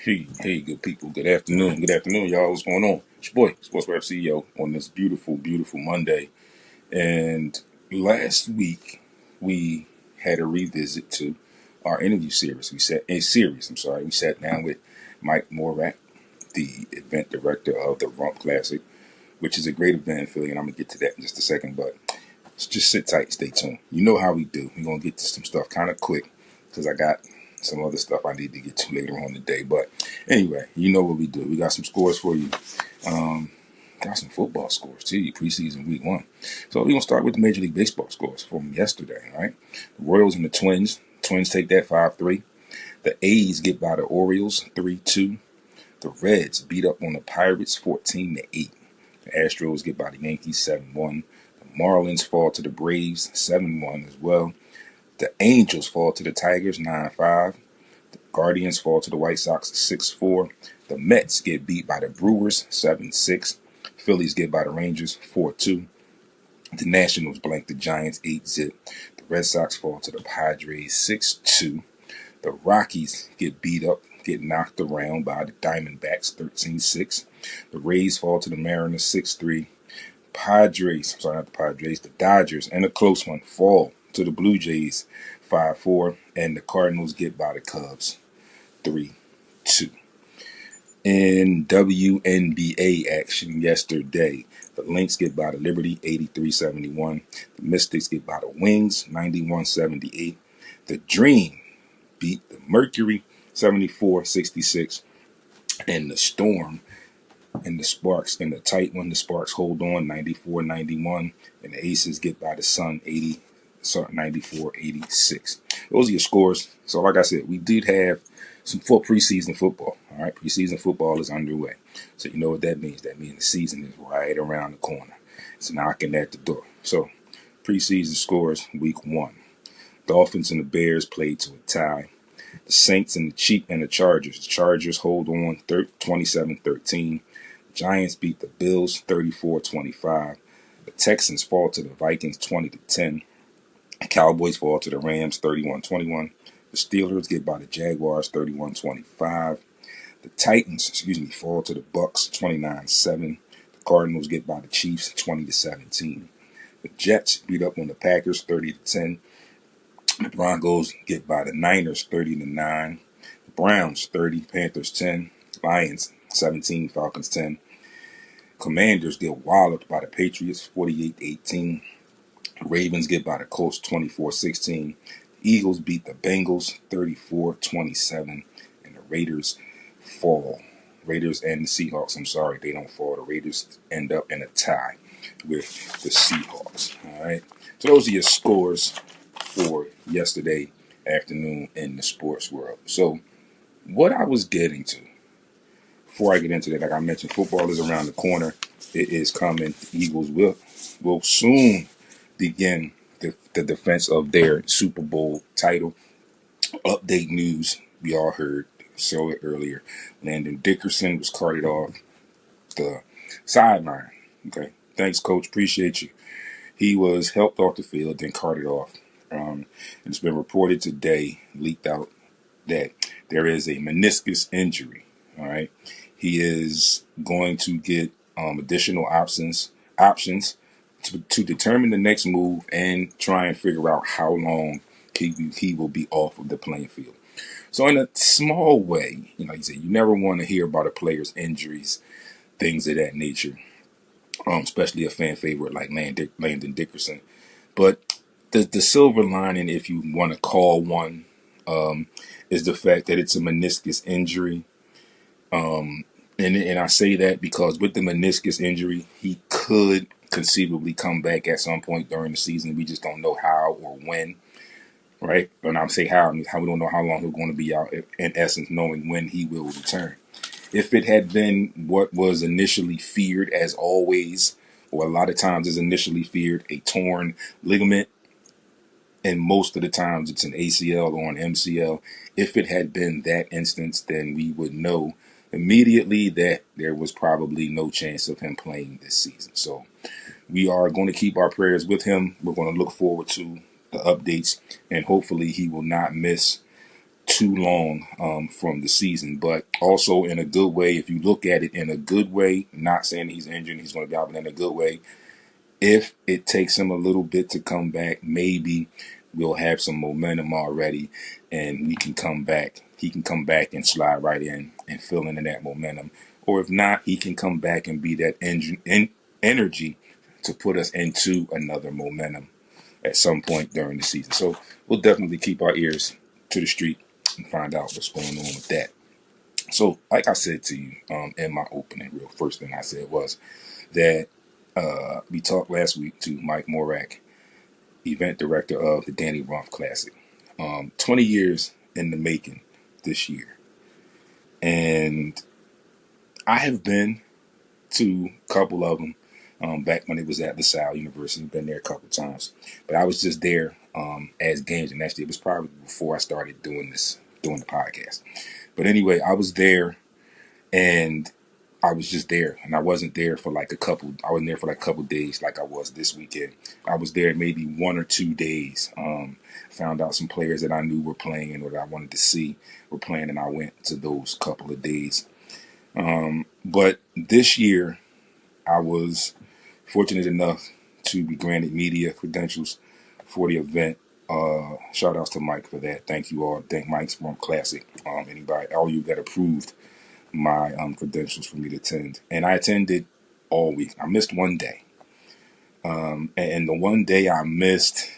Hey, good people. Good afternoon. Good afternoon, y'all. What's going on? It's your boy, Sports Rap CEO, on this beautiful, beautiful Monday. And last week, we had a revisit to our interview series. We sat down with Mike Morak, the event director of the Rumph Classic, which is a great event in Philly, and I'm going to get to that in just a second. But just sit tight, stay tuned. You know how we do. We're going to get to some stuff kind of quick because I got some other stuff I need to get to later on today. But anyway, you know what we do. We got some scores for you. Got some football scores too, preseason week 1. So we're going to start with the Major League Baseball scores from yesterday, all right? The Royals and the Twins. Twins take that 5-3. The A's get by the Orioles 3-2. The Reds beat up on the Pirates 14-8. The Astros get by the Yankees 7-1. The Marlins fall to the Braves 7-1 as well. The Angels fall to the Tigers 9-5. The Guardians fall to the White Sox 6-4. The Mets get beat by the Brewers 7-6. Phillies get by the Rangers 4-2. The Nationals blank the Giants 8-zip. The Red Sox fall to the Padres 6-2. The Rockies get knocked around by the Diamondbacks 13-6. The Rays fall to the Mariners 6-3. The Dodgers, and a close one, fall to the Blue Jays 5-4. And the Cardinals get by the Cubs 3-2. In WNBA action yesterday, the Lynx get by the Liberty 83-71. The Mystics get by the Wings 91-78. The Dream beat the Mercury 74-66. And the Storm and the Sparks in the tight one. The Sparks hold on 94-91. And the Aces get by the Sun 94-86. Those are your scores. So like I said, we did have some preseason football. All right, preseason football is underway. So you know what that means. That means the season is right around the corner. It's knocking at the door. So preseason scores week 1. Dolphins and the Bears played to a tie. The Saints and the Chargers. The Chargers hold on 27-13. Giants beat the Bills 34-25. The Texans fall to the Vikings 20-10. The Cowboys fall to the Rams 31-21. The Steelers get by the Jaguars 31-25. The Titans, fall to the Bucks 29-7. The Cardinals get by the Chiefs 20-17. The Jets beat up on the Packers 30-10. The Broncos get by the Niners 30-9. The Browns 30, Panthers 10. Lions 17, Falcons 10. Commanders get walloped by the Patriots 48-18. Ravens get by the Colts 24-16. Eagles beat the Bengals 34-27. And the Raiders fall. Raiders and the Seahawks, they don't fall. The Raiders end up in a tie with the Seahawks. All right. So those are your scores for yesterday afternoon in the sports world. So what I was getting to, before I get into that, like I mentioned, football is around the corner. It is coming. The Eagles will soon begin the defense of their Super Bowl title. Update news, we all heard, saw it earlier. Landon Dickerson was carted off the sideline. Okay, thanks, Coach. Appreciate you. He was helped off the field, then carted off. It's been reported today, leaked out, that there is a meniscus injury. All right, he is going to get additional options to determine the next move and try and figure out how long he will be off of the playing field. So in a small way, like you said, you never want to hear about a player's injuries, things of that nature, especially a fan favorite like Landon Dickerson. But the silver lining, if you want to call one, is the fact that it's a meniscus injury. And I say that because with the meniscus injury, he could conceivably come back at some point during the season. We just don't know how or when, right? When I say how, I mean how we don't know how long he's going to be out, in essence, knowing when he will return. If it had been what was initially feared, as always, or a lot of times is initially feared, a torn ligament, and most of the times it's an ACL or an MCL. If it had been that instance, then we would know immediately that there was probably no chance of him playing this season. So we are going to keep our prayers with him. We're going to look forward to the updates, and hopefully he will not miss too long from the season, but also in a good way. If you look at it in a good way, not saying he's injured, he's going to be out, but in a good way. If it takes him a little bit to come back, maybe we'll have some momentum already, and we can come back. He can come back and slide right in and fill in that momentum. Or if not, he can come back and be that energy to put us into another momentum at some point during the season. So we'll definitely keep our ears to the street and find out what's going on with that. So, like I said to you in my opening, real first thing I said was that we talked last week to Mike Morak, event director of the Danny Rumph Classic. 20 years in the making this year. And I have been to a couple of them back when it was at LaSalle University. Been there a couple times. But I was just there as games, and actually it was probably before I started doing the podcast. But anyway, I was there, and I was just there, and I wasn't there for I wasn't there for a couple days like I was this weekend. I was there maybe 1 or 2 days. Found out some players that I knew were playing or that I wanted to see were playing, and I went to those couple of days. But this year, I was fortunate enough to be granted media credentials for the event. Shout outs to Mike for that. Thank you all. Thank Mike's Rumph Classic. Anybody, all you that approved my credentials for me to attend. And I attended all week. I missed one day. And the one day I missed,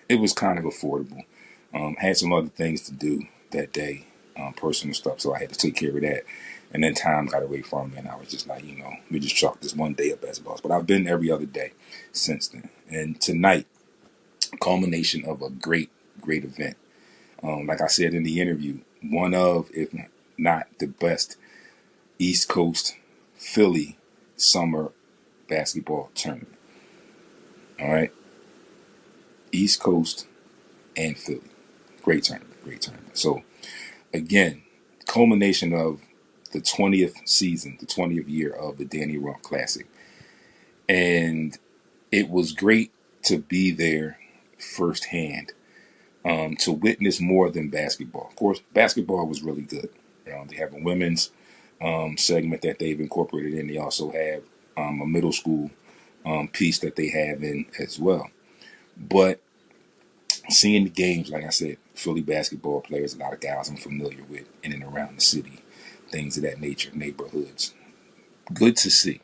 it was kind of affordable. Had some other things to do that day, personal stuff, so I had to take care of that. And then time got away from me, and I was just like, we just chalk this one day up as a loss. But I've been every other day since then. And tonight, culmination of a great, great event. Like I said in the interview, one of, if not the best, East Coast Philly summer basketball tournament. All right. East Coast and Philly. Great tournament. So, again, culmination of the 20th season, the 20th year of the Danny Rumph Classic. And it was great to be there firsthand, to witness more than basketball. Of course, basketball was really good. They have a women's segment that they've incorporated in. They also have a middle school piece that they have in as well. But seeing the games, like I said, Philly basketball players, a lot of guys I'm familiar with in and around the city, things of that nature, neighborhoods. Good to see.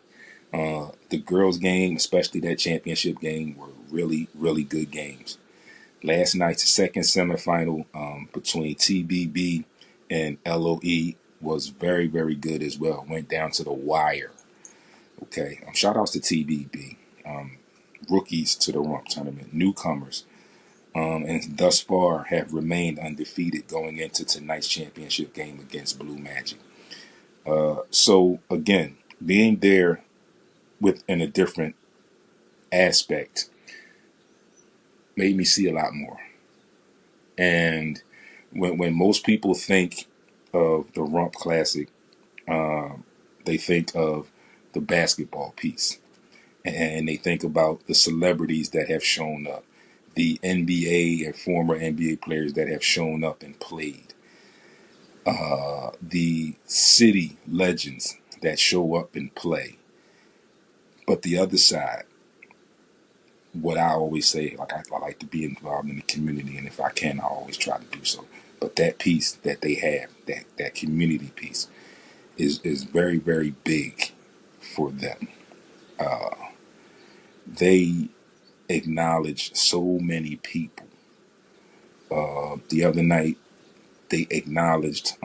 The girls' game, especially that championship game, were really, really good games. Last night's second semifinal between TBB and LOE was very, very good as well. Went down to the wire. Okay. Shout outs to TBB. Rookies to the Rumph tournament. Newcomers. And thus far have remained undefeated going into tonight's championship game against Blue Magic. So, again, being there in a different aspect made me see a lot more. And when most people think of the Rumph Classic, they think of the basketball piece. And they think about the celebrities that have shown up, the NBA and former NBA players that have shown up and played, the city legends that show up and play. But the other side, what I always say, I like to be involved in the community, and if I can, I always try to do so. But that piece that they have, that community piece, is very, very big for them. They acknowledge so many people. The other night, they acknowledged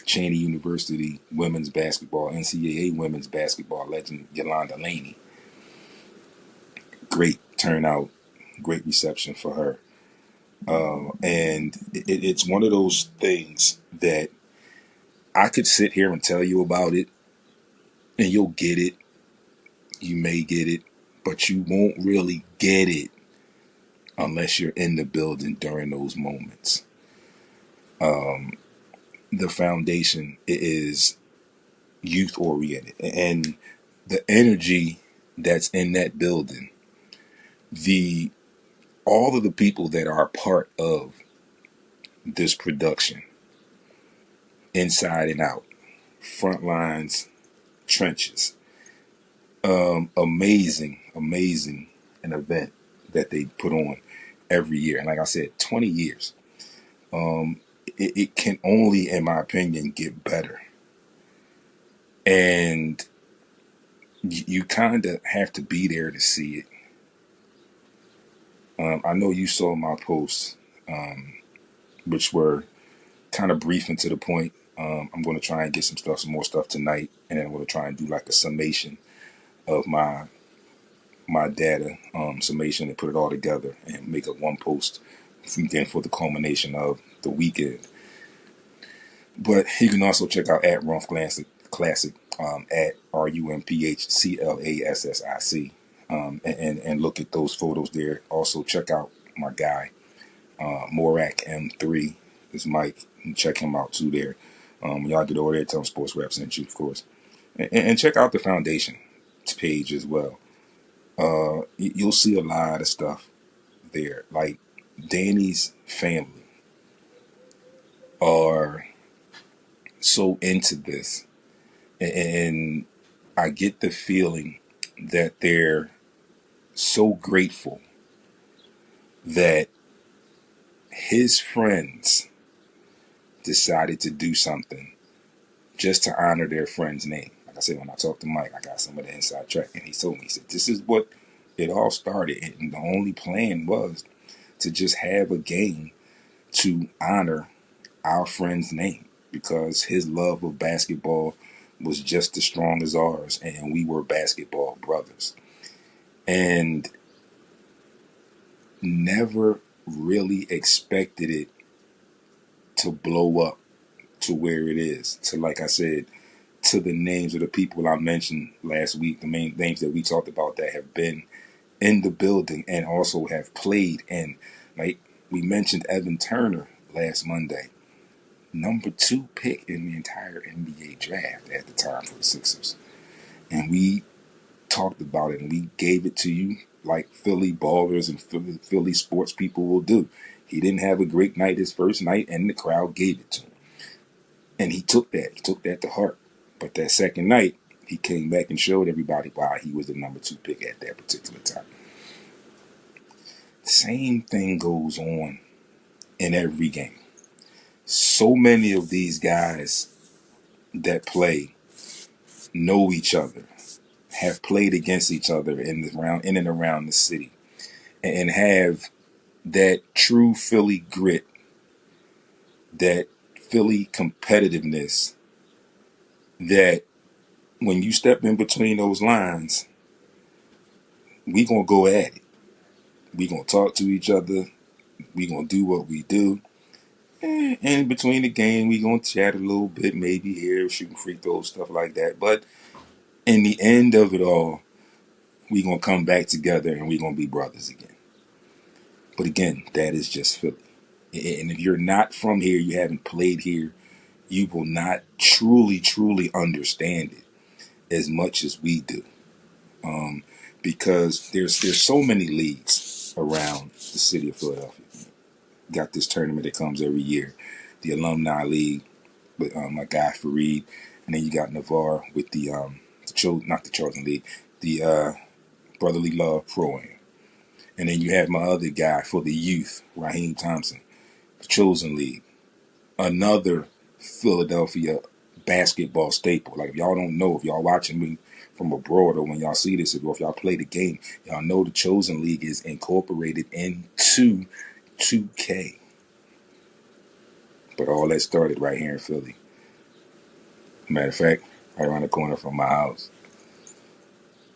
Cheney University women's basketball, NCAA women's basketball legend Yolanda Laney. Great turnout, great reception for her. And it's one of those things that I could sit here and tell you about it, and you'll get it. You may get it, but you won't really get it unless you're in the building during those moments. The foundation is youth oriented, and the energy that's in that building, all of the people that are part of this production inside and out, front lines, trenches. Amazing an event that they put on every year. And like I said, 20 years. It can only, in my opinion, get better. And you kind of have to be there to see it. I know you saw my posts, which were kind of brief and to the point. I'm going to try and get some more stuff tonight, and then I'm going to try and do like a summation of my data, summation, and put it all together and make a one post again for the culmination of the weekend. But you can also check out at Rumph Classic, at RUMPHCLASSIC, and look at those photos there. Also check out my guy, Morak M3, is Mike, and check him out too there. Y'all get over there, tell him Sports Rap sent you, of course. And check out the foundation page as well. You'll see a lot of stuff there. Like Danny's family are so into this, and I get the feeling that they're so grateful that his friends decided to do something just to honor their friend's name. Like I said, when I talked to Mike, I got some of the inside track, and he told me, he said, this is what it all started, and the only plan was to just have a game to honor our friend's name, because his love of basketball was just as strong as ours, and we were basketball brothers. And never really expected it to blow up to where it is, to, like I said, to the names of the people I mentioned last week, the main names that we talked about that have been in the building and also have played. And like we mentioned Evan Turner last Monday, number 2 pick in the entire NBA draft at the time for the Sixers. And we talked about it and we gave it to you like Philly ballers and Philly sports people will do. He didn't have a great night his first night, and the crowd gave it to him. And he took that to heart. But that second night, he came back and showed everybody why he was the number 2 pick at that particular time. Same thing goes on in every game. So many of these guys that play know each other, have played against each other in and around the city, and have that true Philly grit, that Philly competitiveness, that when you step in between those lines, we gonna go at it. We gonna talk to each other. We gonna do what we do. And in between the game, we gonna chat a little bit, maybe here, shooting free throws, stuff like that. But in the end of it all, we gonna come back together and we gonna be brothers again. But again, that is just Philly. And if you're not from here, you haven't played here, you will not truly understand it as much as we do. Because there's so many leagues around the city of Philadelphia. Got this tournament that comes every year, the Alumni League with my guy Fareed, and then you got Navarre with not the Chosen League, the Brotherly Love Pro-Am. And then you have my other guy for the youth, Raheem Thompson, the Chosen League, another Philadelphia basketball staple. Like, if y'all don't know, if y'all watching me from abroad, or when y'all see this, or if y'all play the game, y'all know the Chosen League is incorporated into 2K. But all that started right here in Philly. Matter of fact, right around the corner from my house.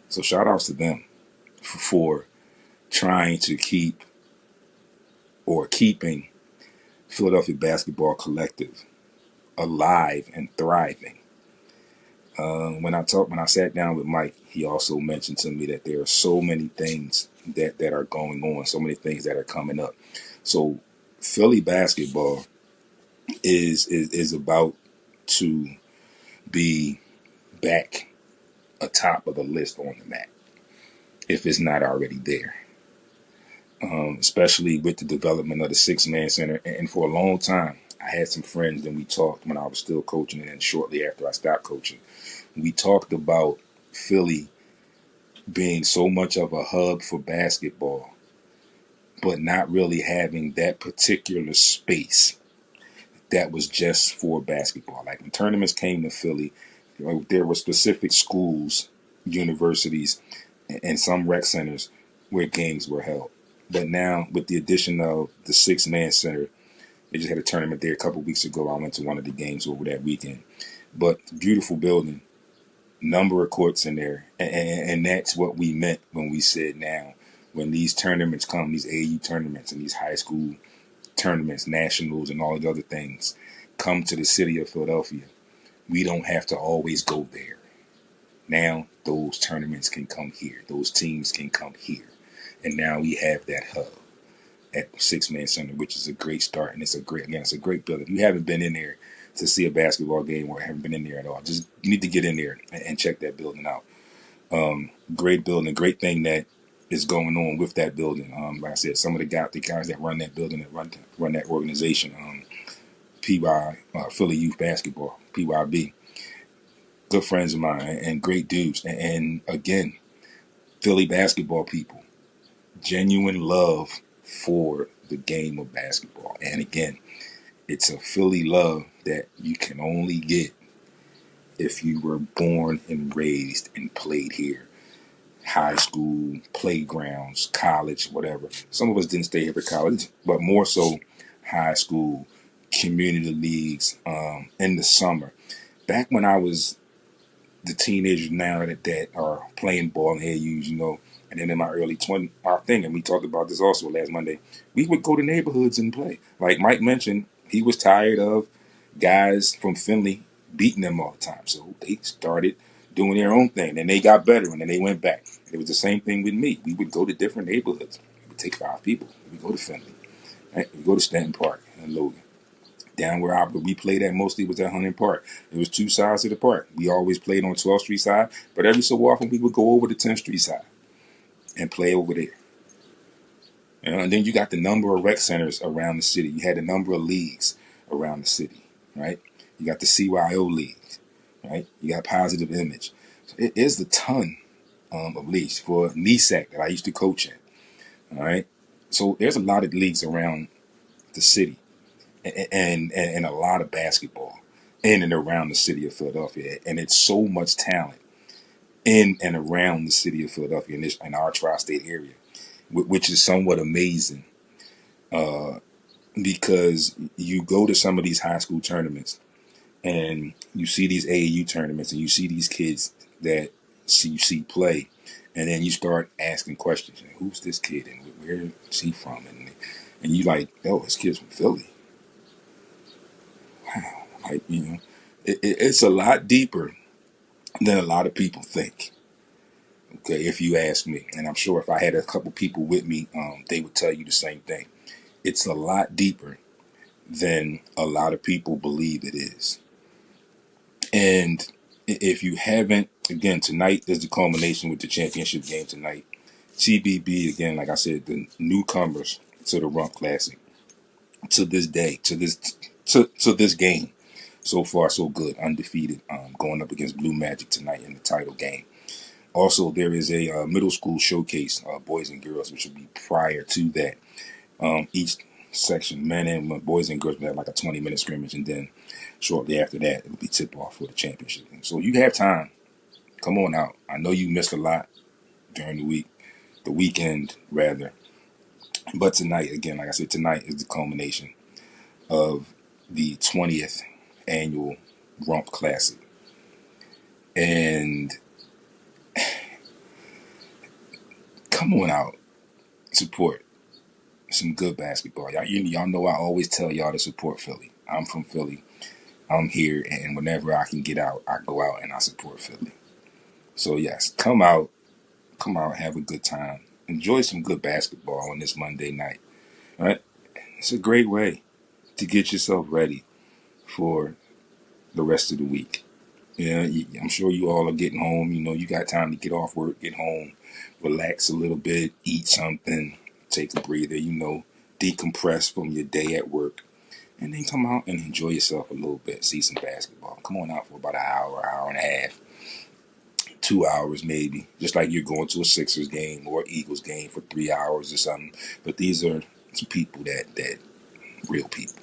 So shout outs to them for trying to keeping Philadelphia Basketball Collective alive and thriving. When I sat down with Mike, he also mentioned to me that there are so many things that are going on, so many things that are coming up. So Philly basketball is about to be back atop of the list on the map, if it's not already there. especially with the development of the six-man center. And for a long time, I had some friends and we talked when I was still coaching and then shortly after I stopped coaching. We talked about Philly being so much of a hub for basketball, but not really having that particular space that was just for basketball. Like when tournaments came to Philly, there were specific schools, universities, and some rec centers where games were held. But now, with the addition of the six-man center, they just had a tournament there a couple weeks ago. I went to one of the games over that weekend. But beautiful building, number of courts in there, and that's what we meant when we said now, when these tournaments come, these AU tournaments and these high school tournaments, nationals, and all the other things come to the city of Philadelphia, we don't have to always go there. Now those tournaments can come here. Those teams can come here. And now we have that hub at the Six-Man Center, which is a great start. And it's a great building. If you haven't been in there to see a basketball game or haven't been in there at all, just you need to get in there and check that building out. Great building, great thing that is going on with that building. Like I said, some of the guys that run that building, that run that organization, PY, Philly Youth Basketball, PYB, good friends of mine and great dudes. And again, Philly basketball people, genuine love for the game of basketball. And again, it's a Philly love that you can only get if you were born and raised and played here. High school, playgrounds, college, whatever. Some of us didn't stay here for college, but more so high school, community leagues, in the summer. Back when I was the teenagers now that are playing ball in AUs, and then in my early 20s, our thing, and we talked about this also last Monday, we would go to neighborhoods and play. Like Mike mentioned, he was tired of guys from Finley beating them all the time. So they started doing their own thing. Then they got better, and then they went back. It was the same thing with me. We would go to different neighborhoods. We would take 5 people. We would go to Finley. Right? We would go to Stanton Park and Logan. Down where we played at mostly was at Hunting Park. It was 2 sides of the park. We always played on 12th Street side, but every so often we would go over to 10th Street side and play over there. And then you got the number of rec centers around the city. You had a number of leagues around the city, right? You got the CYO league, right? You got Positive Image. So it is a ton of leagues for NESAC that I used to coach at, all right? So there's a lot of leagues around the city and a lot of basketball in and around the city of Philadelphia. And it's so much talent in and around the city of Philadelphia in our tri-state area, which is somewhat amazing because you go to some of these high school tournaments and you see these AAU tournaments and you see these kids that you see play, and then you start asking questions. Who's this kid and where is he from? And you like, oh, this kid's from Philly. Wow. Like, it's a lot deeper than a lot of people think. Okay, if you ask me, and I'm sure if I had a couple people with me, they would tell you the same thing. It's a lot deeper than a lot of people believe it is. And if you haven't, again, tonight is the culmination with the championship game tonight. TBB, again, like I said, the newcomers to the Rumph Classic. To this day, to this game, so far so good, undefeated, going up against Blue Magic tonight in the title game. Also, there is a middle school showcase, boys and girls, which will be prior to that. Each section, men and boys and girls, will have like a 20-minute scrimmage, and then shortly after that, it will be tip-off for the championship game. So you have time. Come on out. I know you missed a lot during the weekend, rather. But tonight, again, like I said, tonight is the culmination of the 20th annual Rumph Classic. And come on out, support some good basketball. Y'all know I always tell y'all to support Philly. I'm from Philly. I'm here, and whenever I can get out, I go out and I support Philly. So yes, come out, have a good time. Enjoy some good basketball on this Monday night. All right? It's a great way to get yourself ready for the rest of the week. I'm sure you all are getting home. You got time to get off work, get home, relax a little bit, eat something, take a breather, decompress from your day at work, and then come out and enjoy yourself a little bit, see some basketball. Come on out for about an hour, hour and a half, 2 hours maybe, just like you're going to a Sixers game or Eagles game for 3 hours or something. But these are people that real people,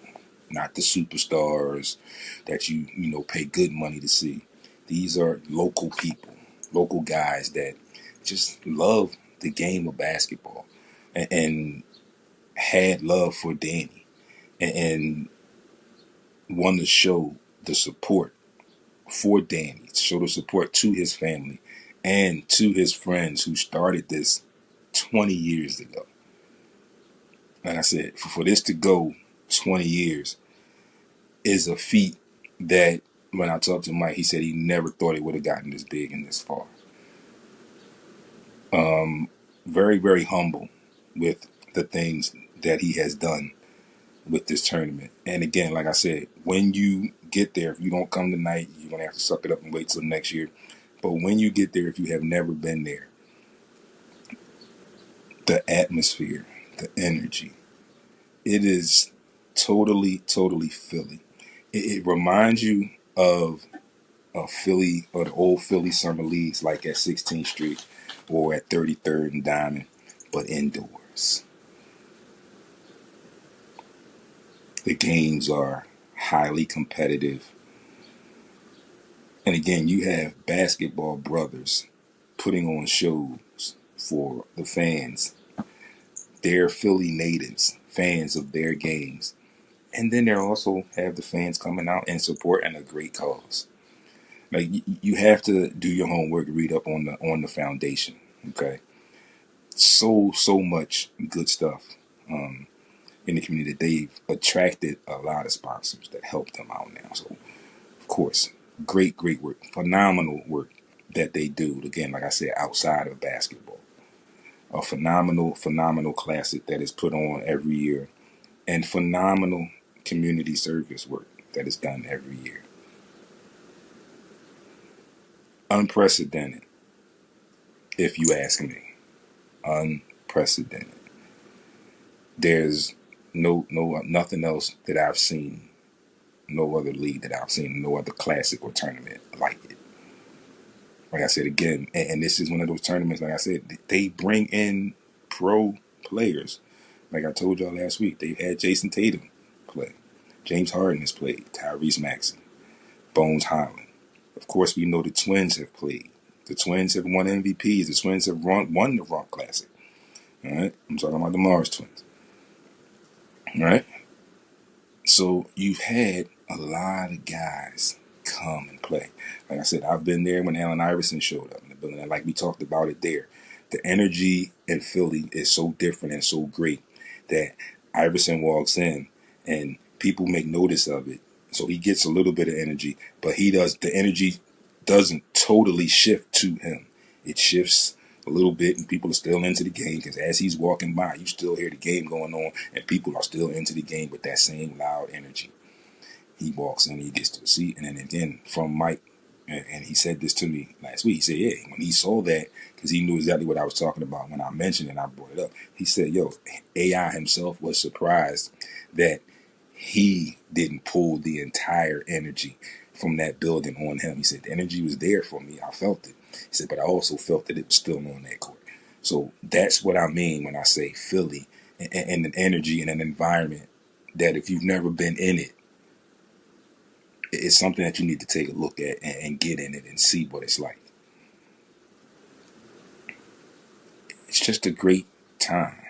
not the superstars that you pay good money to see. These are local people, local guys that just love the game of basketball and had love for Danny and want to show the support for Danny, show the support to his family and to his friends who started this 20 years ago. Like I said, for this to go 20 years is a feat that when I talked to Mike, he said he never thought it would have gotten this big and this far. Very, very humble with the things that he has done with this tournament. And again, like I said, when you get there, if you don't come tonight, you're going to have to suck it up and wait till next year. But when you get there, if you have never been there, the atmosphere, the energy, it is totally, totally Philly. It reminds you of Philly or the old Philly summer leagues like at 16th Street or at 33rd and Diamond, but indoors. The games are highly competitive. And again, you have basketball brothers putting on shows for the fans. They're Philly natives, fans of their games. And then there also have the fans coming out and supporting a great cause. Like you have to do your homework, read up on the foundation. Okay, so much good stuff in the community. They've attracted a lot of sponsors that help them out now. So of course, great work, phenomenal work that they do. Again, like I said, outside of basketball, a phenomenal classic that is put on every year, and phenomenal community service work that is done every year. Unprecedented, if you ask me. Unprecedented. There's nothing else that I've seen, no other league that I've seen, no other classic or tournament like it. Like I said again, and this is one of those tournaments, like I said, they bring in pro players. Like I told y'all last week, they've had Jason Tatum play. James Harden has played. Tyrese Maxey. Bones Highland. Of course, we know the Twins have played. The Twins have won MVPs. The Twins have won the Rumph Classic. All right? I'm talking about the Mars Twins. All right? So you've had a lot of guys come and play. Like I said, I've been there when Allen Iverson showed up in the building. And like we talked about it there. The energy in Philly is so different and so great that Iverson walks in and people make notice of it. So he gets a little bit of energy, but the energy doesn't totally shift to him. It shifts a little bit and people are still into the game because as he's walking by, you still hear the game going on and people are still into the game with that same loud energy. He walks in, he gets to a seat, and then again from Mike, and he said this to me last week. He said, yeah, when he saw that, because he knew exactly what I was talking about when I mentioned it and I brought it up, he said, yo, AI himself was surprised that he didn't pull the entire energy from that building on him. He said, the energy was there for me. I felt it. He said, but I also felt that it was still on that court. So that's what I mean when I say Philly and an energy and an environment that if you've never been in it, it's something that you need to take a look at and get in it and see what it's like. It's just a great time.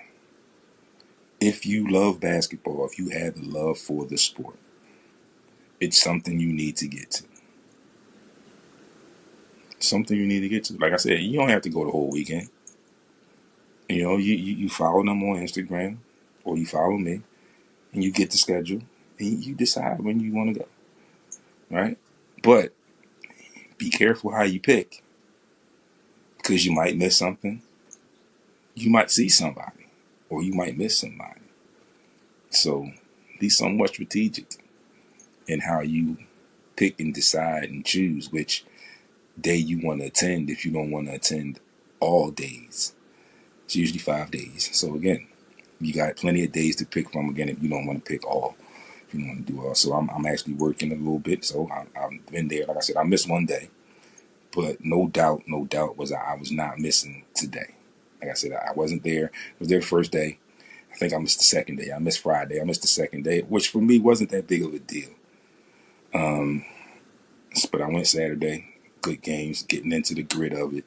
If you love basketball, if you have a love for the sport, it's something you need to get to. Something you need to get to. Like I said, you don't have to go the whole weekend. You follow them on Instagram or you follow me and you get the schedule and you decide when you want to go. Right? But be careful how you pick because you might miss something. You might see somebody or you might miss somebody. So be somewhat strategic in how you pick and decide and choose which day you want to attend if you don't want to attend all days. It's usually 5 days. So again, You got plenty of days to pick from. Again, if you don't want to pick all, if you don't want to do all. So I'm actually working a little bit. So I've been there. Like I said, I missed one day, but no doubt was I was not missing today. Like I said, I wasn't there. I was there the first day. I think I missed the second day. I missed Friday. I missed the second day, which for me wasn't that big of a deal. But I went Saturday, good games, getting into the grit of it.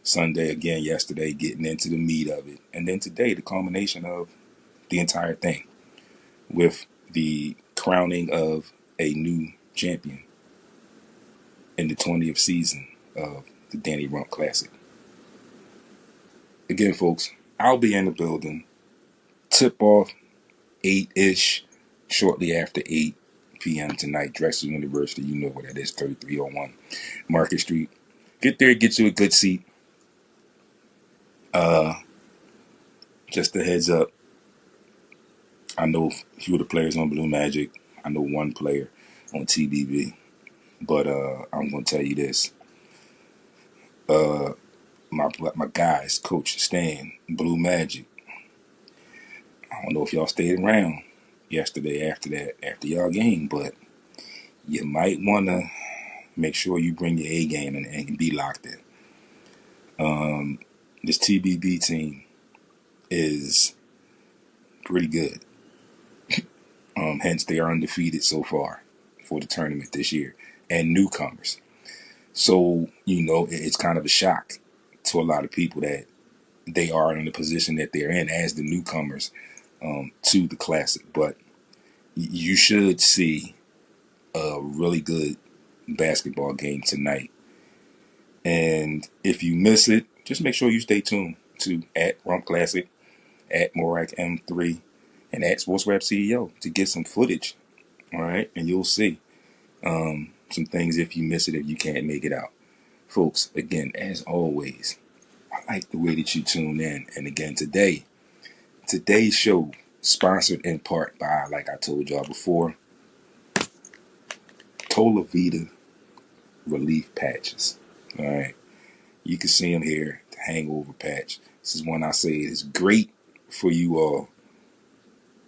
Sunday again, yesterday, getting into the meat of it. And then today, the culmination of the entire thing with the crowning of a new champion in the 20th season of the Danny Rumph Classic. Again, folks, I'll be in the building. Tip off 8-ish, shortly after 8 p.m. tonight. Drexel University, you know where that is, 3301 Market Street. Get there, get you a good seat. Just a heads up, I know a few of the players on Blue Magic. I know one player on TBB. But I'm going to tell you this. My guys, Coach Stan, Blue Magic. I don't know if y'all stayed around yesterday after y'all game, but you might want to make sure you bring your A game and be locked in. This TBB team is pretty good. Hence, they are undefeated so far for the tournament this year, and newcomers. So, it's kind of a shock to a lot of people that they are in the position that they're in as the newcomers to the Classic. But you should see a really good basketball game tonight. And if you miss it, just make sure you stay tuned to at Rumph Classic, at Morak M3, and at Sports Rap CEO to get some footage. All right, and you'll see some things if you miss it, if you can't make it out. Folks, again, as always, I like the way that you tune in. And again, today's show sponsored in part by, like I told y'all before, Tola Vita Relief Patches. All right, you can see them here, the hangover patch. This is one I say is great for you all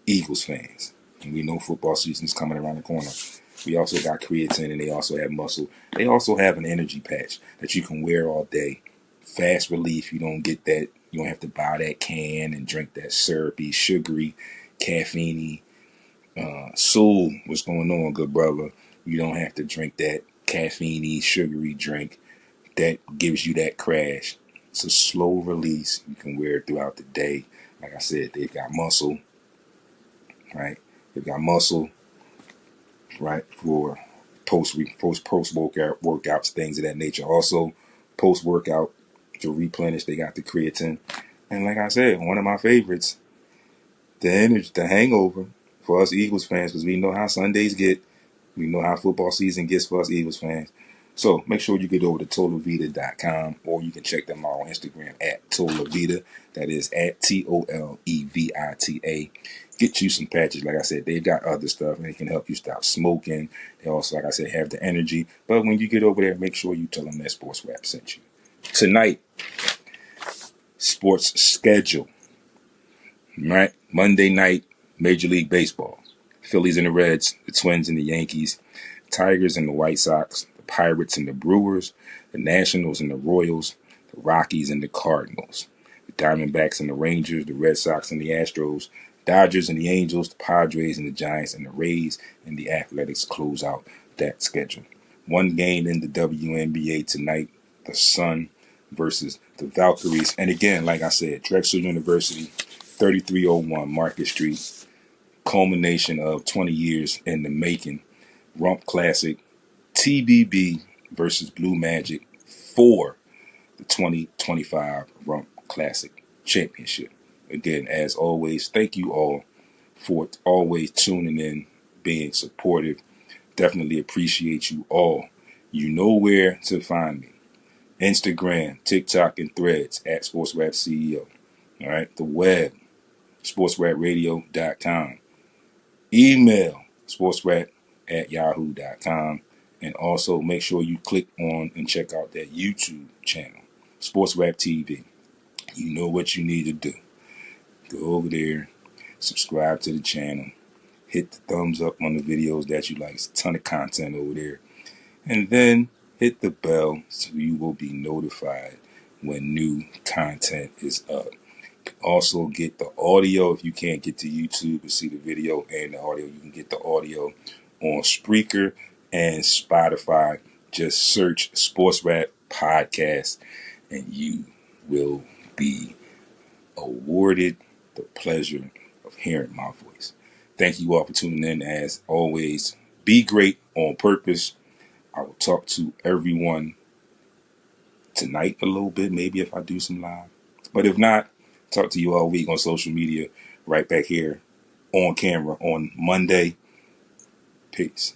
Eagles fans. And we know football season is coming around the corner. We also got creatine, and they also have muscle. They also have an energy patch that you can wear all day. Fast relief. You don't get that. You don't have to buy that can and drink that syrupy, sugary, caffeine-y. Soul, what's going on, good brother? You don't have to drink that caffeine-y, sugary drink that gives you that crash. It's a slow release. You can wear it throughout the day. Like I said, they've got muscle, right? They've got muscle, right, for post workouts, things of that nature. Also, post workout to replenish, they got the creatine. And like I said, one of my favorites, the hangover for us Eagles fans, because we know how Sundays get. We know how football season gets for us Eagles fans. So make sure you get over to tolavita.com, or you can check them out on Instagram at Tolavita. That is at TOLEVITA. Get you some patches. Like I said, they've got other stuff, and they can help you stop smoking. They also, like I said, have the energy. But when you get over there, make sure you tell them that Sports Rap sent you. Tonight, sports schedule. Right? Monday night, Major League Baseball. Phillies and the Reds, the Twins and the Yankees, Tigers and the White Sox, the Pirates and the Brewers, the Nationals and the Royals, the Rockies and the Cardinals, the Diamondbacks and the Rangers, the Red Sox and the Astros, Dodgers and the Angels, the Padres and the Giants, and the Rays and the Athletics close out that schedule. One game in the WNBA tonight, the Sun versus the Valkyries. And again, like I said, Drexel University, 3301 Market Street. Culmination of 20 years in the making. Rumph Classic, TBB versus Blue Magic for the 2025 Rumph Classic Championship. Again, as always, thank you all for always tuning in, being supportive. Definitely appreciate you all. You know where to find me. Instagram, TikTok, and Threads at Sports Rap CEO. All right, the web, sportsrapradio.com. Email sportsrap@yahoo.com. And also make sure you click on and check out that YouTube channel, Sports Rap TV. You know what you need to do. Go over there, subscribe to the channel, hit the thumbs up on the videos that you like. It's a ton of content over there. And then hit the bell so you will be notified when new content is up. Also get the audio. If you can't get to YouTube and see the video and the audio, you can get the audio on Spreaker and Spotify. Just search Sports Rap Podcast and you will be awarded the pleasure of hearing my voice. Thank you all for tuning in. As always, be great on purpose. I will talk to everyone tonight a little bit, maybe if I do some live. But if not, talk to you all week on social media, right back here on camera on Monday. Peace.